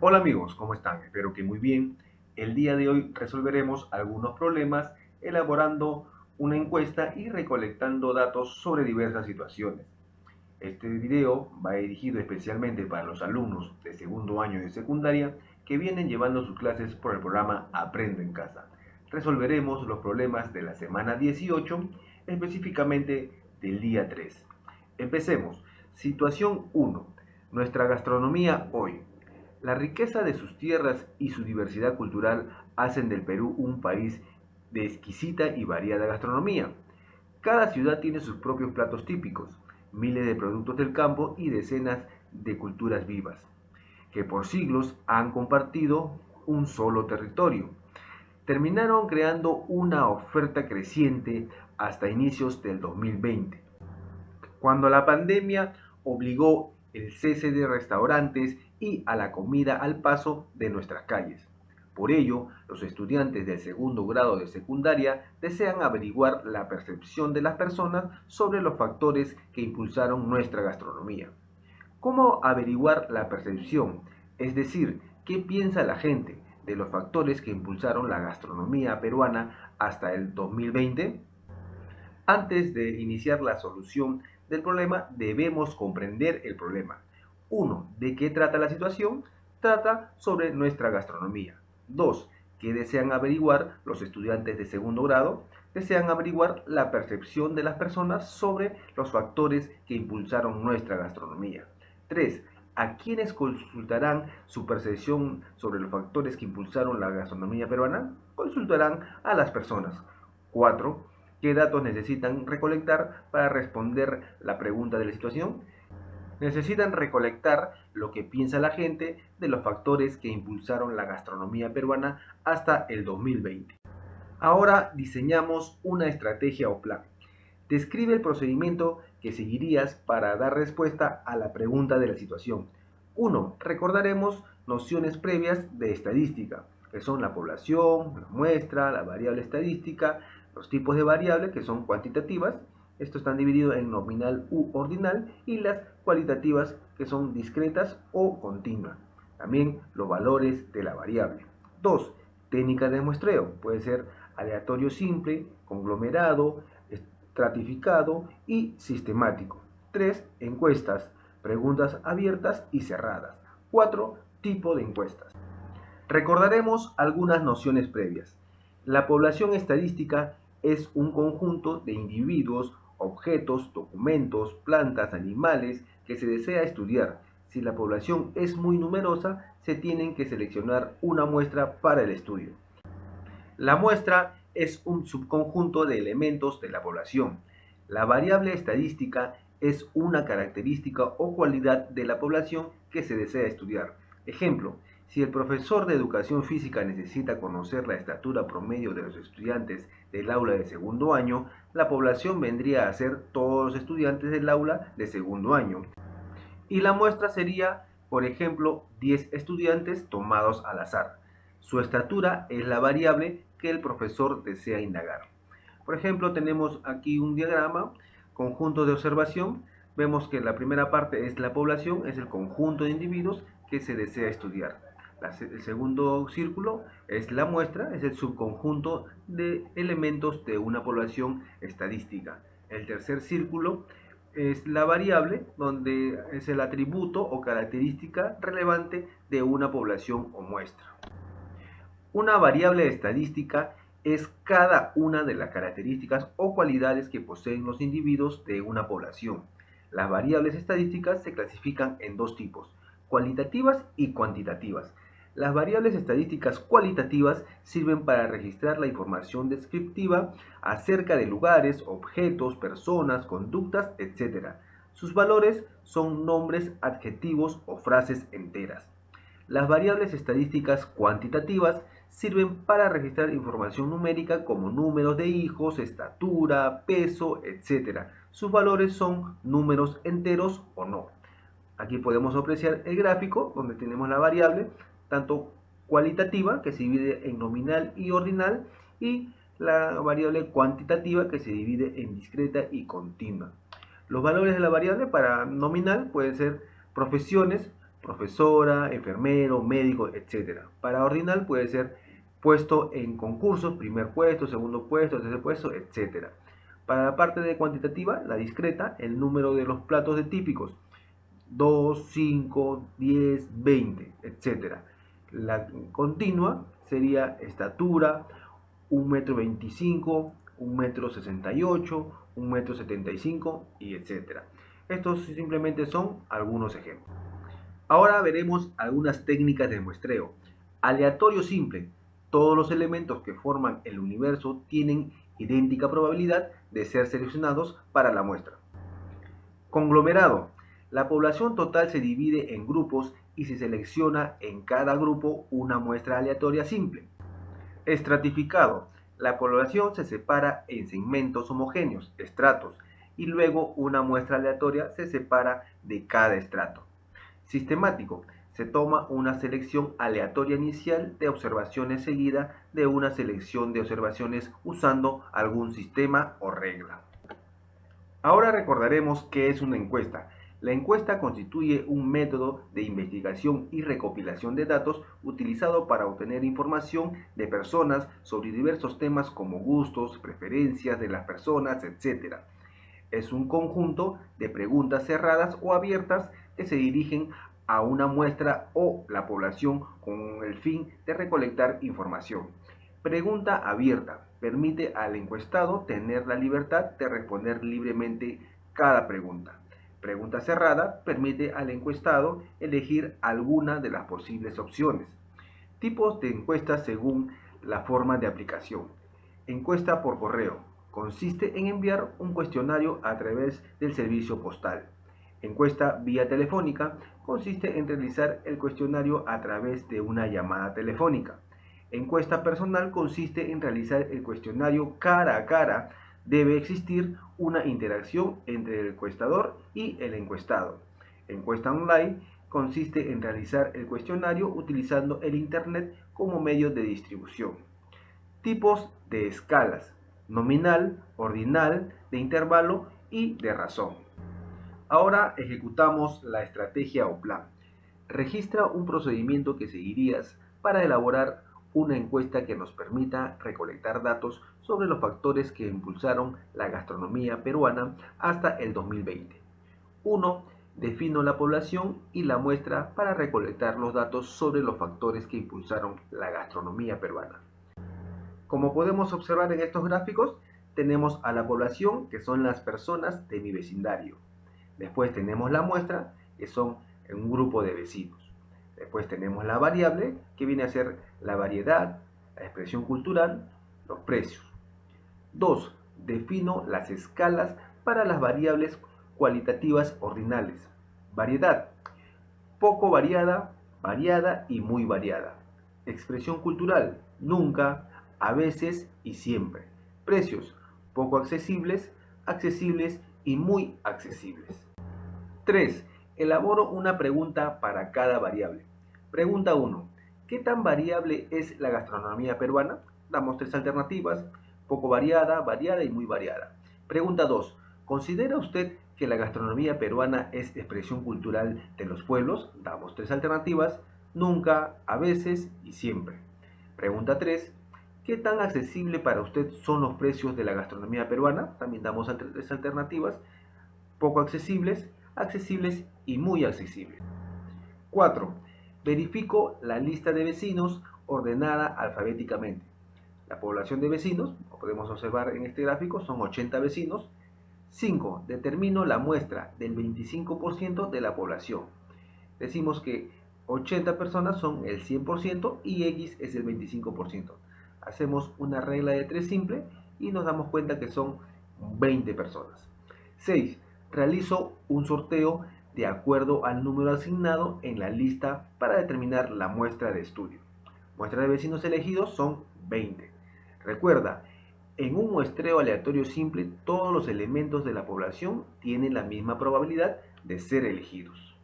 Hola amigos, ¿cómo están? Espero que muy bien. El día de hoy resolveremos algunos problemas elaborando una encuesta y recolectando datos sobre diversas situaciones. Este video va dirigido especialmente para los alumnos de segundo año de secundaria que vienen llevando sus clases por el programa Aprendo en Casa. Resolveremos los problemas de la semana 18, específicamente del día 3. Empecemos. Situación 1. Nuestra gastronomía hoy. La riqueza de sus tierras y su diversidad cultural hacen del Perú un país de exquisita y variada gastronomía. Cada ciudad tiene sus propios platos típicos, miles de productos del campo y decenas de culturas vivas, que por siglos han compartido un solo territorio. Terminaron creando una oferta creciente hasta inicios del 2020, cuando la pandemia obligó el cese de restaurantes y a la comida al paso de nuestras calles. Por ello, los estudiantes del segundo grado de secundaria desean averiguar la percepción de las personas sobre los factores que impulsaron nuestra gastronomía. ¿Cómo averiguar la percepción? Es decir, ¿qué piensa la gente de los factores que impulsaron la gastronomía peruana hasta el 2020? Antes de iniciar la solución del problema, debemos comprender el problema. 1. ¿De qué trata la situación? Trata sobre nuestra gastronomía. 2. ¿Qué desean averiguar los estudiantes de segundo grado? Desean averiguar la percepción de las personas sobre los factores que impulsaron nuestra gastronomía. 3. ¿A quiénes consultarán su percepción sobre los factores que impulsaron la gastronomía peruana? Consultarán a las personas. 4. ¿Qué datos necesitan recolectar para responder la pregunta de la situación? Necesitan recolectar lo que piensa la gente de los factores que impulsaron la gastronomía peruana hasta el 2020. Ahora diseñamos una estrategia o plan. Describe el procedimiento que seguirías para dar respuesta a la pregunta de la situación. 1. Recordaremos nociones previas de estadística, que son la población, la muestra, la variable estadística, los tipos de variables, que son cuantitativas. Estos están divididos en nominal u ordinal, y las cualitativas, que son discretas o continuas. También los valores de la variable. 2. Técnica de muestreo. Puede ser aleatorio simple, conglomerado, estratificado y sistemático. 3. Encuestas, preguntas abiertas y cerradas. 4. Tipo de encuestas. Recordaremos algunas nociones previas. La población estadística es un conjunto de individuos, objetos, documentos, plantas, animales que se desea estudiar. Si la población es muy numerosa, se tienen que seleccionar una muestra para el estudio. La muestra es un subconjunto de elementos de la población. La variable estadística es una característica o cualidad de la población que se desea estudiar. Ejemplo, si el profesor de educación física necesita conocer la estatura promedio de los estudiantes del aula de segundo año, la población vendría a ser todos los estudiantes del aula de segundo año. Y la muestra sería, por ejemplo, 10 estudiantes tomados al azar. Su estatura es la variable que el profesor desea indagar. Por ejemplo, tenemos aquí un diagrama, conjunto de observación. Vemos que la primera parte es la población, es el conjunto de individuos que se desea estudiar. El segundo círculo es la muestra, es el subconjunto de elementos de una población estadística. El tercer círculo es la variable, donde es el atributo o característica relevante de una población o muestra. Una variable estadística es cada una de las características o cualidades que poseen los individuos de una población. Las variables estadísticas se clasifican en dos tipos, cualitativas y cuantitativas. Las variables estadísticas cualitativas sirven para registrar la información descriptiva acerca de lugares, objetos, personas, conductas, etc. Sus valores son nombres, adjetivos o frases enteras. Las variables estadísticas cuantitativas sirven para registrar información numérica como números de hijos, estatura, peso, etc. Sus valores son números enteros o no. Aquí podemos apreciar el gráfico donde tenemos la variable tanto cualitativa, que se divide en nominal y ordinal, y la variable cuantitativa, que se divide en discreta y continua. Los valores de la variable para nominal pueden ser profesiones, profesora, enfermero, médico, etc. Para ordinal puede ser puesto en concursos, primer puesto, segundo puesto, tercer puesto, etc. Para la parte de cuantitativa, la discreta, el número de los platos de típicos, 2, 5, 10, 20, etc. La continua sería estatura, 1,25 m, 1,68 m, 1,75 m, y etc. Estos simplemente son algunos ejemplos. Ahora veremos algunas técnicas de muestreo. Aleatorio simple. Todos los elementos que forman el universo tienen idéntica probabilidad de ser seleccionados para la muestra. Conglomerado. La población total se divide en grupos y se selecciona en cada grupo una muestra aleatoria simple. Estratificado. La población se separa en segmentos homogéneos, estratos, y luego una muestra aleatoria se separa de cada estrato. Sistemático. Se toma una selección aleatoria inicial de observaciones seguida de una selección de observaciones usando algún sistema o regla. Ahora recordaremos qué es una encuesta. La encuesta constituye un método de investigación y recopilación de datos utilizado para obtener información de personas sobre diversos temas como gustos, preferencias de las personas, etc. Es un conjunto de preguntas cerradas o abiertas que se dirigen a una muestra o la población con el fin de recolectar información. Pregunta abierta. Permite al encuestado tener la libertad de responder libremente cada pregunta. Pregunta cerrada permite al encuestado elegir alguna de las posibles opciones. Tipos de encuestas según la forma de aplicación. Encuesta por correo. Consiste en enviar un cuestionario a través del servicio postal. Encuesta vía telefónica. Consiste en realizar el cuestionario a través de una llamada telefónica. Encuesta personal consiste en realizar el cuestionario cara a cara. Debe existir una interacción entre el encuestador y el encuestado. Encuesta online consiste en realizar el cuestionario utilizando el Internet como medio de distribución. Tipos de escalas: nominal, ordinal, de intervalo y de razón. Ahora ejecutamos la estrategia o plan. Registra un procedimiento que seguirías para elaborar una encuesta que nos permita recolectar datos sobre los factores que impulsaron la gastronomía peruana hasta el 2020. 1. Defino la población y la muestra para recolectar los datos sobre los factores que impulsaron la gastronomía peruana. Como podemos observar en estos gráficos, tenemos a la población, que son las personas de mi vecindario. Después tenemos la muestra, que son un grupo de vecinos. Después tenemos la variable, que viene a ser la variedad, la expresión cultural, los precios. 2. Defino las escalas para las variables cualitativas ordinales. Variedad: poco variada, variada y muy variada. Expresión cultural: nunca, a veces y siempre. Precios: poco accesibles, accesibles y muy accesibles. 3. Elaboro una pregunta para cada variable. Pregunta 1. ¿Qué tan variable es la gastronomía peruana? Damos 3 alternativas: poco variada, variada y muy variada. Pregunta 2. ¿Considera usted que la gastronomía peruana es expresión cultural de los pueblos? Damos 3 alternativas: nunca, a veces y siempre. Pregunta 3. ¿Qué tan accesible para usted son los precios de la gastronomía peruana? También damos 3 alternativas: poco accesibles, accesibles y muy accesibles. 4. Verifico la lista de vecinos ordenada alfabéticamente. La población de vecinos, como podemos observar en este gráfico, son 80 vecinos. 5. Determino la muestra del 25% de la población. Decimos que 80 personas son el 100% y X es el 25%. Hacemos una regla de 3 simple y nos damos cuenta que son 20 personas. 6. Realizo un sorteo de acuerdo al número asignado en la lista para determinar la muestra de estudio. Muestra de vecinos elegidos son 20. Recuerda, en un muestreo aleatorio simple, todos los elementos de la población tienen la misma probabilidad de ser elegidos.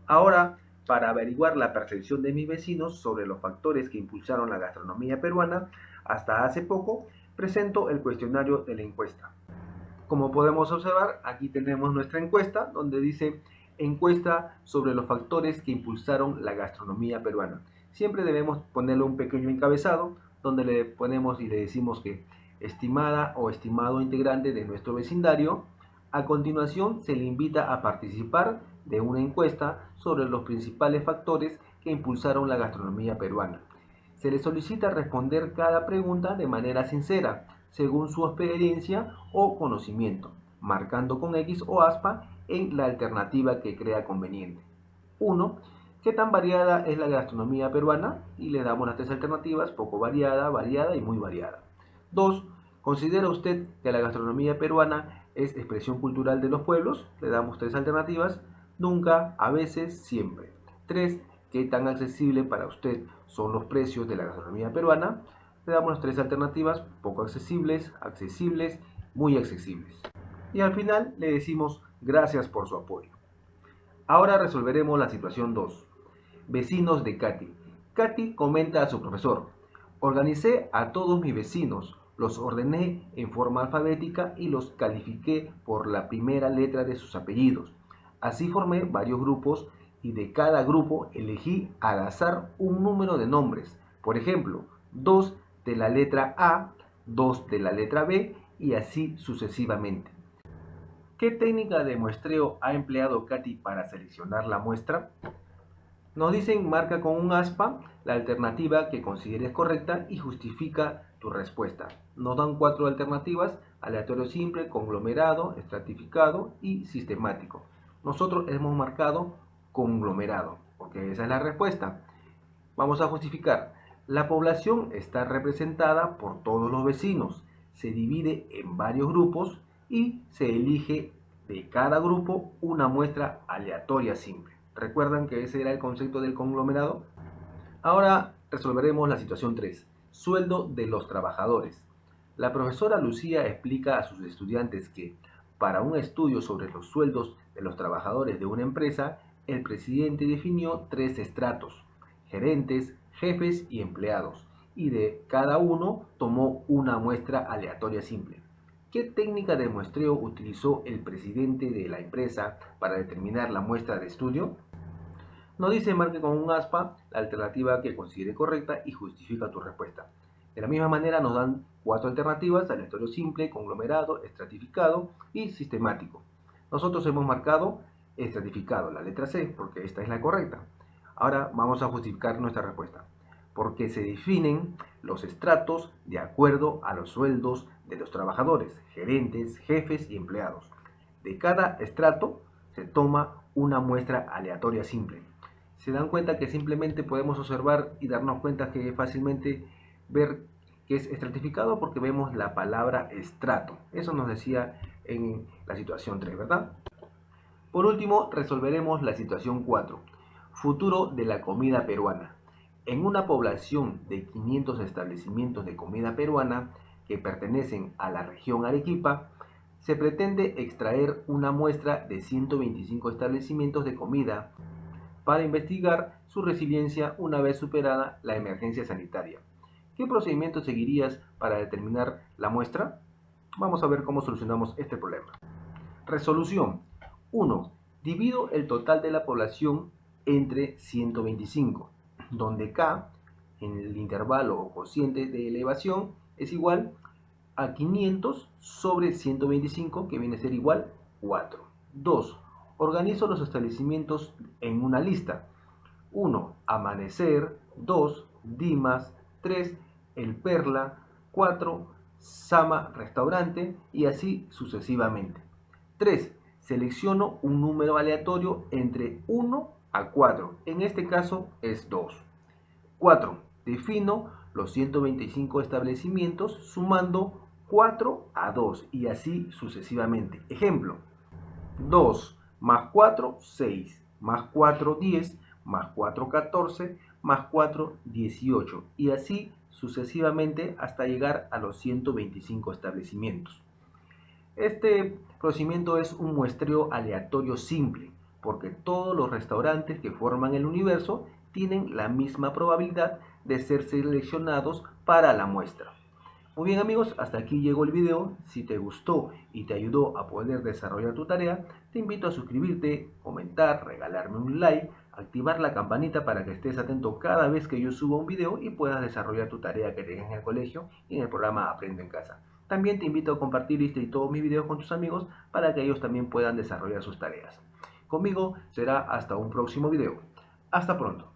Ahora, para averiguar la percepción de mis vecinos sobre los factores que impulsaron la gastronomía peruana, hasta hace poco, presento el cuestionario de la encuesta. Como podemos observar, aquí tenemos nuestra encuesta donde dice Encuesta sobre los factores que impulsaron la gastronomía peruana. Siempre debemos ponerle un pequeño encabezado donde le ponemos y le decimos que estimada o estimado integrante de nuestro vecindario. A continuación se le invita a participar de una encuesta sobre los principales factores que impulsaron la gastronomía peruana. Se le solicita responder cada pregunta de manera sincera, según su experiencia o conocimiento, marcando con X o aspa en la alternativa que crea conveniente. 1. ¿Qué tan variada es la gastronomía peruana? Y le damos las tres alternativas: poco variada, variada y muy variada. 2. ¿Considera usted que la gastronomía peruana es expresión cultural de los pueblos? Le damos tres alternativas: nunca, a veces, siempre. 3. ¿Qué tan accesible para usted son los precios de la gastronomía peruana? Le damos las tres alternativas: poco accesibles, accesibles, muy accesibles. Y al final le decimos gracias por su apoyo. Ahora resolveremos la situación 2. Vecinos de Katy. Katy comenta a su profesor: organicé a todos mis vecinos, los ordené en forma alfabética y los califiqué por la primera letra de sus apellidos. Así formé varios grupos y de cada grupo elegí al azar un número de nombres. Por ejemplo, 2 de la letra A, 2 de la letra B y así sucesivamente. ¿Qué técnica de muestreo ha empleado Katy para seleccionar la muestra? Nos dicen: marca con un aspa la alternativa que consideres correcta y justifica tu respuesta. Nos dan cuatro alternativas: aleatorio simple, conglomerado, estratificado y sistemático. Nosotros hemos marcado conglomerado, porque esa es la respuesta. Vamos a justificar. La población está representada por todos los vecinos, se divide en varios grupos y se elige de cada grupo una muestra aleatoria simple. ¿Recuerdan que ese era el concepto del conglomerado? Ahora resolveremos la situación 3. Sueldo de los trabajadores. La profesora Lucía explica a sus estudiantes que, para un estudio sobre los sueldos de los trabajadores de una empresa, el presidente definió tres estratos: gerentes, jefes y empleados, y de cada uno tomó una muestra aleatoria simple. ¿Qué técnica de muestreo utilizó el presidente de la empresa para determinar la muestra de estudio? Nos dice: marque con un aspa la alternativa que considere correcta y justifica tu respuesta. De la misma manera nos dan cuatro alternativas: aleatorio simple, conglomerado, estratificado y sistemático. Nosotros hemos marcado estratificado, la letra C, porque esta es la correcta. Ahora vamos a justificar nuestra respuesta. Porque se definen los estratos de acuerdo a los sueldos de los trabajadores, gerentes, jefes y empleados. De cada estrato se toma una muestra aleatoria simple. Se dan cuenta que simplemente podemos observar y darnos cuenta que fácilmente ver que es estratificado porque vemos la palabra estrato. Eso nos decía en la situación 3, ¿verdad? Por último, resolveremos la situación 4. Futuro de la comida peruana. En una población de 500 establecimientos de comida peruana que pertenecen a la región Arequipa, se pretende extraer una muestra de 125 establecimientos de comida para investigar su resiliencia una vez superada la emergencia sanitaria. ¿Qué procedimiento seguirías para determinar la muestra? Vamos a ver cómo solucionamos este problema. Resolución. 1. Divido el total de la población entre 125, donde K, en el intervalo o cociente de elevación, es igual a 500 sobre 125, que viene a ser igual a 4. 2. Organizo los establecimientos en una lista. 1. Amanecer. 2. Dimas. 3. El Perla. 4. Sama Restaurante, y así sucesivamente. 3. Selecciono un número aleatorio entre 1 a 4. En este caso es 2. 4. Defino los 125 establecimientos sumando 4 a 2 y así sucesivamente. Ejemplo: 2 más 4, 6, más 4, 10, más 4, 14, más 4, 18, y así sucesivamente hasta llegar a los 125 establecimientos. Este procedimiento es un muestreo aleatorio simple, porque todos los restaurantes que forman el universo tienen la misma probabilidad de ser seleccionados para la muestra. Muy bien amigos, hasta aquí llegó el video. Si te gustó y te ayudó a poder desarrollar tu tarea, te invito a suscribirte, comentar, regalarme un like, activar la campanita para que estés atento cada vez que yo suba un video y puedas desarrollar tu tarea que tengas en el colegio y en el programa Aprende en Casa. También te invito a compartir este y todos mis videos con tus amigos para que ellos también puedan desarrollar sus tareas. Conmigo será hasta un próximo video. Hasta pronto.